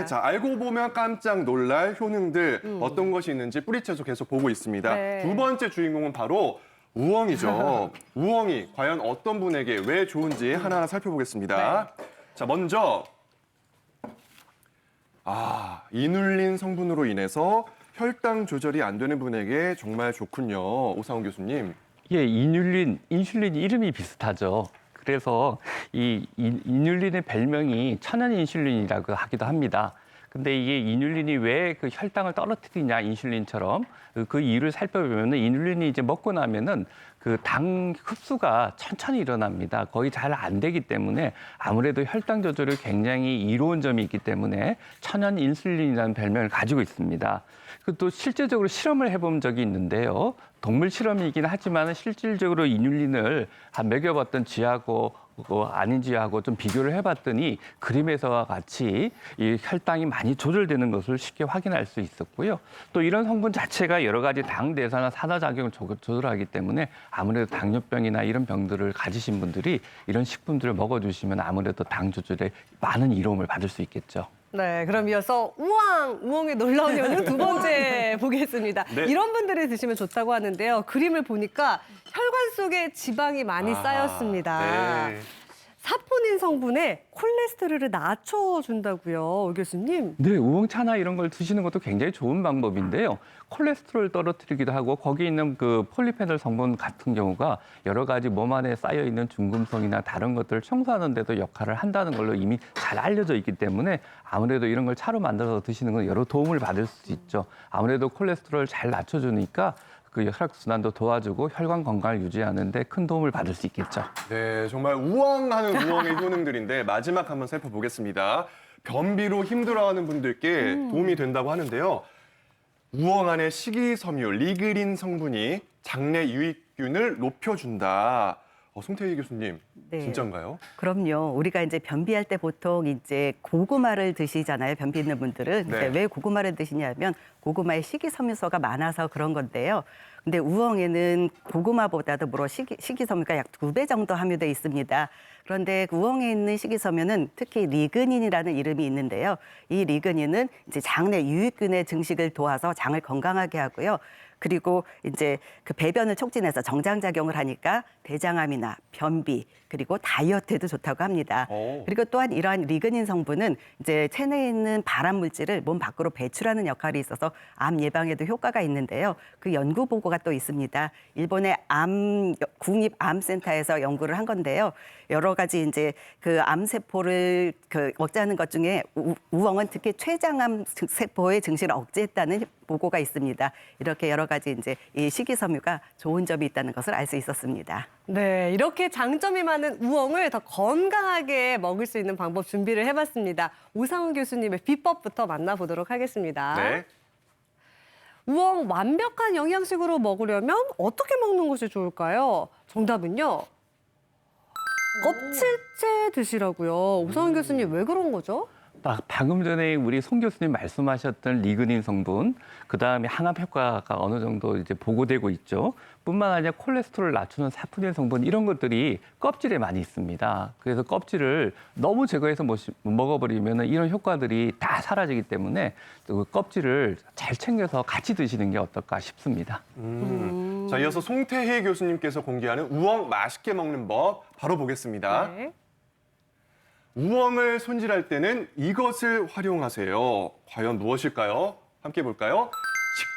자, 알고 보면 깜짝 놀랄 효능들 어떤 것이 있는지 뿌리채소 계속 보고 있습니다. 네. 두 번째 주인공은 바로 우엉이죠. 우엉이 과연 어떤 분에게 왜 좋은지 하나하나 살펴보겠습니다. 자, 먼저 이눌린 성분으로 인해서 혈당 조절이 안 되는 분에게 정말 좋군요. 오상훈 교수님. 예, 이눌린, 인슐린 이름이 비슷하죠. 그래서 이 이눌린의 별명이 천연 인슐린이라고 하기도 합니다. 근데 이게 이눌린이 왜 그 혈당을 떨어뜨리냐, 인슐린처럼 그 이유를 살펴보면 이눌린이 이제 먹고 나면은 그 당 흡수가 천천히 일어납니다. 거의 잘 안 되기 때문에 아무래도 혈당 조절이 굉장히 이로운 점이 있기 때문에 천연 인슐린이라는 별명을 가지고 있습니다. 또 실제적으로 실험을 해본 적이 있는데요. 동물 실험이긴 하지만 실질적으로 이눌린을 먹여봤던 쥐하고 아닌 쥐하고 좀 비교를 해봤더니 그림에서와 같이 이 혈당이 많이 조절되는 것을 쉽게 확인할 수 있었고요. 또 이런 성분 자체가 여러 가지 당 대사나 산화작용을 조절하기 때문에 아무래도 당뇨병이나 이런 병들을 가지신 분들이 이런 식품들을 먹어주시면 아무래도 당 조절에 많은 이로움을 받을 수 있겠죠. 네, 그럼 이어서 우엉의 놀라운 효능 두 번째 보겠습니다. 네. 이런 분들이 드시면 좋다고 하는데요. 그림을 보니까 혈관 속에 지방이 많이 쌓였습니다. 네. 사포닌 성분에 콜레스테롤을 낮춰준다고요, 오 교수님? 네, 우엉차나 이런 걸 드시는 것도 굉장히 좋은 방법인데요. 콜레스테롤 떨어뜨리기도 하고 거기 있는 그 폴리페놀 성분 같은 경우가 여러 가지 몸 안에 쌓여 있는 중금속이나 다른 것들을 청소하는 데도 역할을 한다는 걸로 이미 잘 알려져 있기 때문에 아무래도 이런 걸 차로 만들어서 드시는 건 여러 도움을 받을 수 있죠. 아무래도 콜레스테롤을 잘 낮춰주니까 그 혈액순환도 도와주고 혈관 건강을 유지하는 데 큰 도움을 받을 수 있겠죠. 네, 정말 우엉하는 우엉의 효능들인데 마지막 한번 살펴보겠습니다. 변비로 힘들어하는 분들께 도움이 된다고 하는데요. 우엉 안에 식이섬유, 리그린 성분이 장내 유익균을 높여준다. 송태희 교수님, 네. 진짜인가요? 그럼요. 우리가 이제 변비할 때 보통 이제 고구마를 드시잖아요. 변비 있는 분들은. 근데 네. 왜 고구마를 드시냐면 고구마에 식이섬유소가 많아서 그런 건데요. 근데 우엉에는 고구마보다도 물론 식이섬유가 약 2배 정도 함유돼 있습니다. 그런데 우엉에 있는 식이섬유는 특히 리그닌이라는 이름이 있는데요. 이 리그닌은 이제 장내 유익균의 증식을 도와서 장을 건강하게 하고요. 그리고 이제 그 배변을 촉진해서 정장작용을 하니까 대장암이나 변비 그리고 다이어트에도 좋다고 합니다. 오. 그리고 또한 이러한 리그닌 성분은 이제 체내에 있는 발암 물질을 몸 밖으로 배출하는 역할이 있어서 암 예방에도 효과가 있는데요. 그 연구 보고가 또 있습니다. 일본의 국립암센터에서 연구를 한 건데요. 여러 가지 이제 그 암세포를 억제하는 것 중에 우엉은 특히 췌장암 세포의 증식을 억제했다는 보고가 있습니다. 이렇게 여러 가지 이제 이 식이섬유가 좋은 점이 있다는 것을 알 수 있었습니다. 네, 이렇게 장점이 많은 우엉을 더 건강하게 먹을 수 있는 방법 준비를 해봤습니다. 오상훈 교수님의 비법부터 만나보도록 하겠습니다. 네. 우엉 완벽한 영양식으로 먹으려면 어떻게 먹는 것이 좋을까요? 정답은요. 껍질째 드시라고요. 오상훈 교수님 왜 그런 거죠? 방금 전에 우리 송 교수님 말씀하셨던 리그닌 성분, 그다음에 항암 효과가 어느 정도 이제 보고되고 있죠. 뿐만 아니라 콜레스테롤을 낮추는 사포닌 성분 이런 것들이 껍질에 많이 있습니다. 그래서 껍질을 너무 제거해서 먹어버리면 이런 효과들이 다 사라지기 때문에 그 껍질을 잘 챙겨서 같이 드시는 게 어떨까 싶습니다. 자, 이어서 송태희 교수님께서 공개하는 우엉 맛있게 먹는 법 바로 보겠습니다. 네. 우엉을 손질할 때는 이것을 활용하세요. 과연 무엇일까요? 함께 볼까요?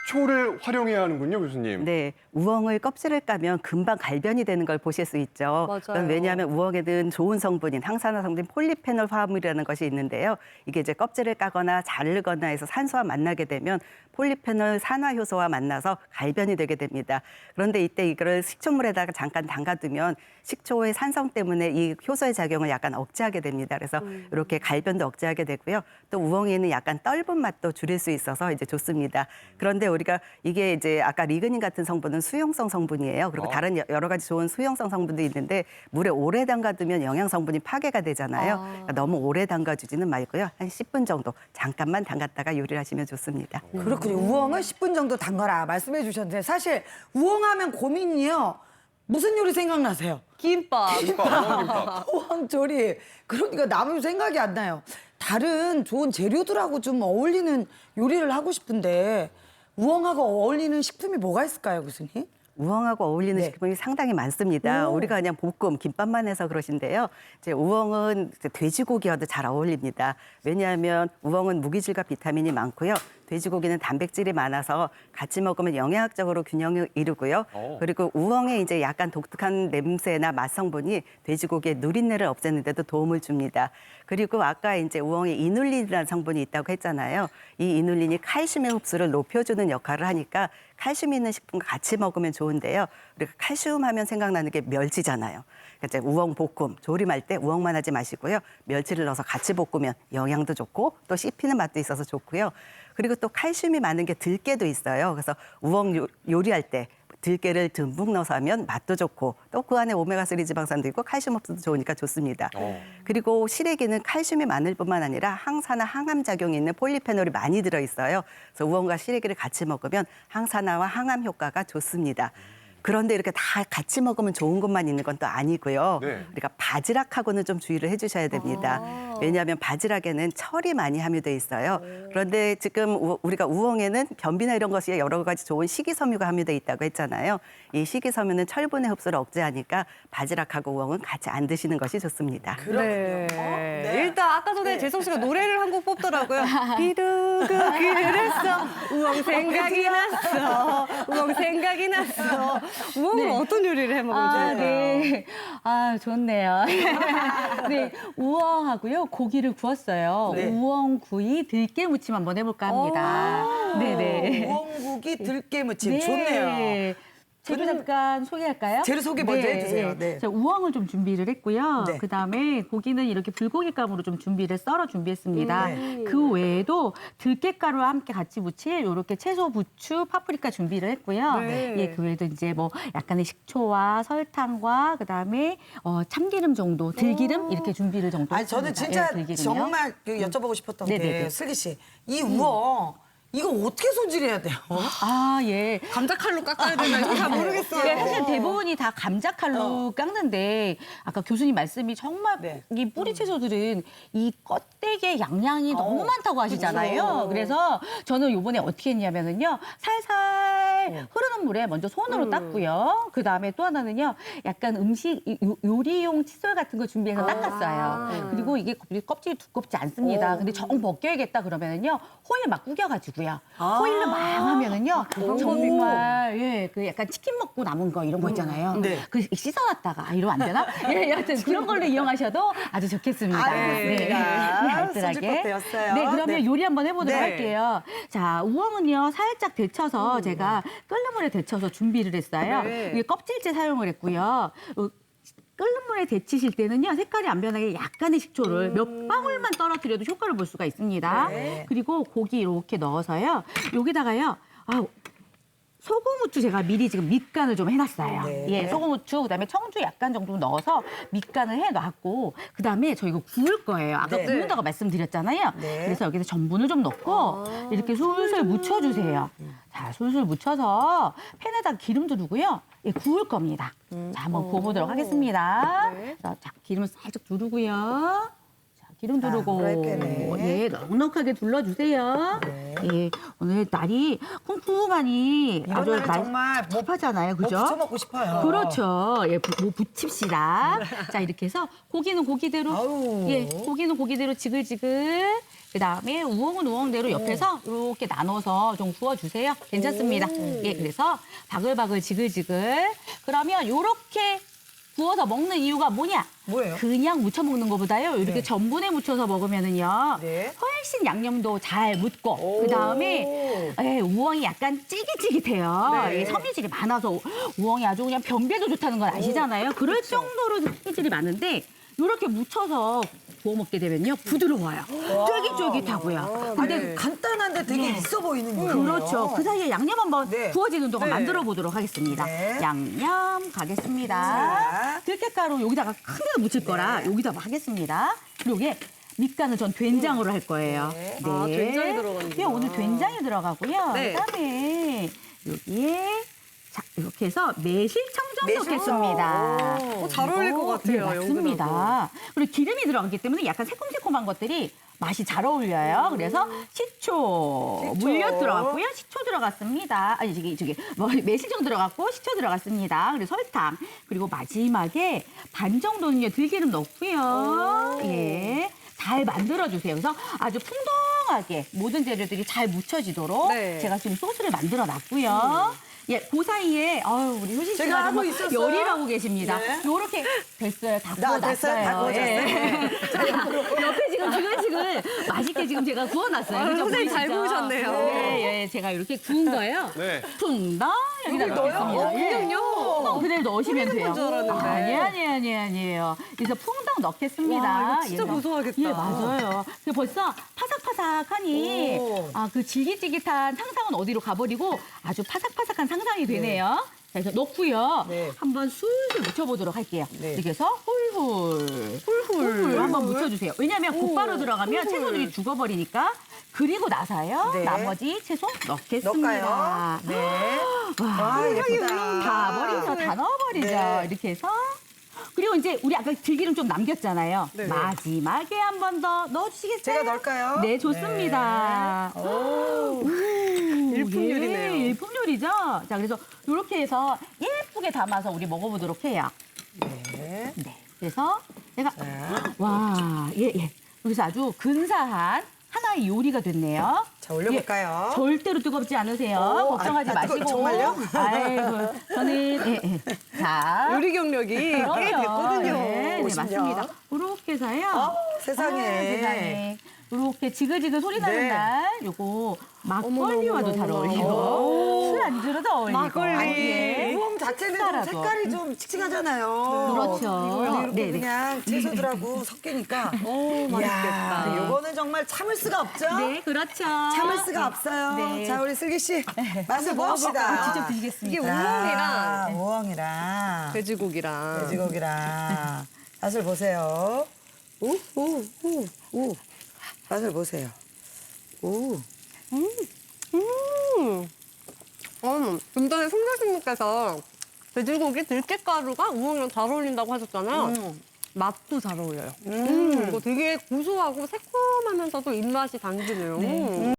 식초를 활용해야 하는군요, 교수님. 네, 우엉을 껍질을 까면 금방 갈변이 되는 걸 보실 수 있죠. 맞아요. 왜냐하면 우엉에는 좋은 성분인 항산화 성분 폴리페놀 화합물이라는 것이 있는데요. 이게 이제 껍질을 까거나 자르거나 해서 산소와 만나게 되면 폴리페놀 산화 효소와 만나서 갈변이 되게 됩니다. 그런데 이때 이거를 식초물에다가 잠깐 담가두면 식초의 산성 때문에 이 효소의 작용을 약간 억제하게 됩니다. 그래서 이렇게 갈변도 억제하게 되고요. 또 우엉에는 약간 떫은 맛도 줄일 수 있어서 이제 좋습니다. 그런데 우리가 이게 이제 아까 리그닌 같은 성분은 수용성 성분이에요. 그리고 다른 여러 가지 좋은 수용성 성분도 있는데 물에 오래 담가두면 영양 성분이 파괴가 되잖아요. 그러니까 너무 오래 담가주지는 말고요. 한 10분 정도 잠깐만 담갔다가 요리를 하시면 좋습니다. 그렇군요. 우엉을 10분 정도 담가라 말씀해 주셨는데 사실 우엉하면 고민이요. 무슨 요리 생각나세요? 김밥. 김밥, 우엉김밥. 우엉 조리. 그러니까 남은 생각이 안 나요. 다른 좋은 재료들하고 좀 어울리는 요리를 하고 싶은데 우엉하고 어울리는 식품이 뭐가 있을까요, 교수님? 우엉하고 어울리는 네. 식품이 상당히 많습니다. 오. 우리가 그냥 볶음, 김밥만 해서 그러신데요. 이제 우엉은 이제 돼지고기와도 잘 어울립니다. 왜냐하면 우엉은 무기질과 비타민이 많고요. 돼지고기는 단백질이 많아서 같이 먹으면 영양학적으로 균형을 이루고요. 그리고 우엉에 이제 약간 독특한 냄새나 맛 성분이 돼지고기의 누린내를 없애는 데도 도움을 줍니다. 그리고 아까 이제 우엉에 이눌린이라는 성분이 있다고 했잖아요. 이 이눌린이 칼슘의 흡수를 높여주는 역할을 하니까 칼슘이 있는 식품과 같이 먹으면 좋은데요. 우리가 칼슘 하면 생각나는 게 멸치잖아요. 그러니까 이제 우엉 볶음, 조림할 때 우엉만 하지 마시고요. 멸치를 넣어서 같이 볶으면 영양도 좋고 또 씹히는 맛도 있어서 좋고요. 그리고 또 칼슘이 많은 게 들깨도 있어요. 그래서 우엉 요리할 때 들깨를 듬뿍 넣어서 하면 맛도 좋고 또 그 안에 오메가3 지방산도 있고 칼슘 흡수도 좋으니까 좋습니다. 그리고 시래기는 칼슘이 많을 뿐만 아니라 항산화 항암 작용이 있는 폴리페놀이 많이 들어있어요. 그래서 우엉과 시래기를 같이 먹으면 항산화와 항암 효과가 좋습니다. 그런데 이렇게 다 같이 먹으면 좋은 것만 있는 건 또 아니고요. 네. 우리가 바지락하고는 좀 주의를 해주셔야 됩니다. 왜냐하면 바지락에는 철이 많이 함유돼 있어요. 그런데 지금 우리가 우엉에는 변비나 이런 것이 여러 가지 좋은 식이섬유가 함유돼 있다고 했잖아요. 이 식이섬유는 철분의 흡수를 억제하니까 바지락하고 우엉은 같이 안 드시는 것이 좋습니다. 네. 네. 일단 아까 전에 재성 씨가 노래를 한 곡 뽑더라고요. 비도 그랬어. 우엉 생각이 났어. 우엉 생각이 났어. 우엉은 어떤 요리를 해 먹으면 좋을까요? 네. 아, 좋네요. 네. 우엉하고요. 고기를 구웠어요. 네. 우엉구이 들깨무침 한번 해볼까 합니다. 네네. 우엉국이 들깨무침 좋네요. 재료 잠깐 소개할까요? 재료 소개 먼저 해주세요. 네. 자, 우엉을 좀 준비를 했고요. 네. 그다음에 고기는 이렇게 불고기감으로 좀 썰어 준비했습니다. 네. 그 외에도 들깨가루와 함께 같이 무칠 이렇게 채소, 부추, 파프리카 준비를 했고요. 네. 예, 그 외에도 이제 뭐 약간의 식초와 설탕과 그다음에 참기름 정도, 들기름 이렇게 준비를 정도 아니 저는 했습니다. 진짜 예, 들기름이요. 정말 그 여쭤보고 싶었던 게 네네네. 슬기 씨, 이 우엉 이거 어떻게 손질해야 돼요? 아, 예. 감자칼로 깎아야 되나요? 잘 모르겠어요. 네, 사실 대부분이 다 감자칼로 깎는데 아까 교수님 말씀이 정말 네. 이 뿌리 채소들은 이 껍데기의 양량이 너무 많다고 하시잖아요. 그래서 저는 요번에 어떻게 했냐면은요. 살살 흐르는 물에 먼저 손으로 닦고요. 그다음에 또 하나는요. 약간 요리용 칫솔 같은 거 준비해서 닦았어요. 그리고 이게 껍질이 두껍지 않습니다. 근데 정 벗겨야겠다 그러면은요. 호일 막 구겨가지고요. 호일로 막 하면은요. 정말 예, 그 약간 치킨 먹고 남은 거 이런 거 있잖아요. 네. 그 씻어놨다가 이러면 안 되나? 예, 여하튼 그런 걸로 이용하셔도 아주 좋겠습니다. 알겠습니다. 알뜰하게. 손질법 배웠어요. 네, 그러면 네. 요리 한번 해보도록 네. 할게요. 자, 우엉은요 살짝 데쳐서 제가 끓는 물에 데쳐서 준비를 했어요. 네. 이게 껍질째 사용을 했고요. 끓는 물에 데치실 때는요 색깔이 안 변하게 약간의 식초를 몇 방울만 떨어뜨려도 효과를 볼 수가 있습니다. 네. 그리고 고기 이렇게 넣어서요. 여기다가요. 소금 후추 제가 미리 지금 밑간을 좀 해놨어요. 네. 예, 소금 후추 그다음에 청주 약간 정도 넣어서 밑간을 해놨고 그다음에 저 이거 구울 거예요. 아까 네. 구운다고 말씀드렸잖아요. 네. 그래서 여기서 전분을 좀 넣고 이렇게 솔솔 묻혀주세요. 자, 솔솔 묻혀서 팬에다 기름 두르고요. 예, 구울 겁니다. 자, 한번 구워보도록 하겠습니다. 네. 자, 기름을 살짝 두르고요. 자, 기름 두르고 프라이팬에. 예, 넉넉하게 둘러주세요. 네. 예, 오늘 날이 쿵쿵하니 이런 날은 정말 뭐 습하잖아요, 뭐 그죠? 부쳐 먹고 싶어요. 그렇죠. 예, 뭐 부칩시다. 자, 이렇게 해서 고기는 고기대로, 아유. 예, 고기는 고기대로 지글지글. 그다음에 우엉은 우엉대로 옆에서 이렇게 나눠서 좀 구워주세요. 괜찮습니다. 예, 그래서 바글바글 지글지글. 그러면 이렇게 구워서 먹는 이유가 뭐냐? 뭐예요? 그냥 무쳐 먹는 것보다요. 이렇게 네. 전분에 묻혀서 먹으면은요. 네. 훨씬 양념도 잘 묻고 그다음에 예, 우엉이 약간 찌깃찌깃해요. 네. 이 섬유질이 많아서 우엉이 아주 그냥 변비에도 좋다는 건 아시잖아요. 그럴 그렇죠. 정도로 섬유질이 많은데 이렇게 묻혀서 구워 먹게 되면요. 부드러워요. 쫄깃쫄깃하고요. 근데 근데 간단한데 되게 있어 보이는 거예요. 그렇죠. 그 사이에 양념 한번 네. 구워지는 동안 네. 만들어 보도록 하겠습니다. 네. 양념 가겠습니다. 자. 들깨가루 여기다가 크게 묻힐 거라 여기다 하겠습니다. 그리고 이게 밑간은 전 된장으로 할 거예요. 네. 아, 된장이 들어가는구나. 예, 오늘 된장이 들어가고요. 네. 그다음에 여기에 자, 이렇게 해서 매실청정 넣겠습니다. 잘 어울릴 것 같아요, 네, 맞습니다. 그리고 기름이 들어가기 때문에 약간 새콤새콤한 것들이 맛이 잘 어울려요. 그래서 시초 물엿 들어갔고요. 시초 들어갔습니다. 아니 저기 뭐 매실청 들어갔고 시초 들어갔습니다. 그리고 설탕 그리고 마지막에 반 정도는요 들기름 넣고요. 예. 잘 만들어주세요. 그래서 아주 풍덩하게 모든 재료들이 잘 묻혀지도록 네. 제가 지금 소스를 만들어 놨고요. 예, 그 사이에 우리 효신 제가 씨가 하고 정말 있었어요. 요리를 하고 계십니다. 네. 요렇게 됐어요. 다 나 됐어요? 다 구워놨어요. 구워졌어요? 옆에 지금 주간식을 맛있게 지금 제가 구워놨어요. 그죠? 선생님 잘 보이시죠? 구우셨네요. 네, 제가 이렇게 구운 거예요. 네. 풍덩 여기다 이걸 넣어요? 넣겠습니다. 예. 그냥요? 그대로 넣으시면 돼요. 건 줄 알았는데. 아니에요. 그래서 풍덩 넣겠습니다. 와, 이거 진짜 얘가. 고소하겠다. 예, 맞아요. 그래서 벌써 파삭파삭하니 그 질깃질깃한 상상은 어디로 가버리고 아주 파삭파삭한 상상이 되네요. 자, 그래서 넣고요. 네. 한번 술술 묻혀보도록 할게요. 네. 이렇게 해서 훌훌 한번 묻혀주세요. 왜냐하면 곧바로 들어가면 채소들이 죽어버리니까. 그리고 나서요. 네. 나머지 채소 넣겠습니다. 넣을까요? 네. 와, 예쁘다. 다 버리죠. 다 넣어버리죠. 네. 이렇게 해서. 그리고 이제 우리 아까 들기름 좀 남겼잖아요. 네. 마지막에 한 번 더 넣어주시겠어요? 제가 넣을까요? 네, 좋습니다. 일품 요리네요. 일품 요리죠. 자, 그래서 이렇게 해서 예쁘게 담아서 우리 먹어보도록 해요. 네. 네. 그래서 내가 와, 예. 여기서 아주 근사한 하나의 요리가 됐네요. 자, 올려볼까요? 예, 절대로 뜨겁지 않으세요. 오, 걱정하지 아, 마시고. 정말요? 아이고, 저는 자. 요리 경력이 꽤 됐거든요. 네, 50년. 맞습니다. 이렇게 해서요. 세상에. 세상에. 이렇게 지글지글 소리 나는 네. 날 요거 막걸리와도 잘 어머나. 어울리고 술안주로도 어울리고. 막걸리. 아니, 예. 우엉 자체는 좀 식사라도. 색깔이 좀 칙칙하잖아요. 그렇죠. 이렇게 네네. 그냥 채소들하고 섞이니까. 맛있겠다. 이야, 요거는 정말 참을 수가 없죠? 네, 그렇죠. 참을 수가 없어요. 네. 자, 우리 슬기 씨. 맛을 봅시다. 직접 드리겠습니다. 이게 우엉이랑 아, 우엉이랑 돼지고기랑 돼지고기랑 맛을 보세요. 오. 맛을 보세요. 오. 근데 송교수님께서 돼지고기 들깨가루가 우엉이랑 잘 어울린다고 하셨잖아요. 맛도 잘 어울려요. 이거 되게 고소하고 새콤하면서도 입맛이 당기네요.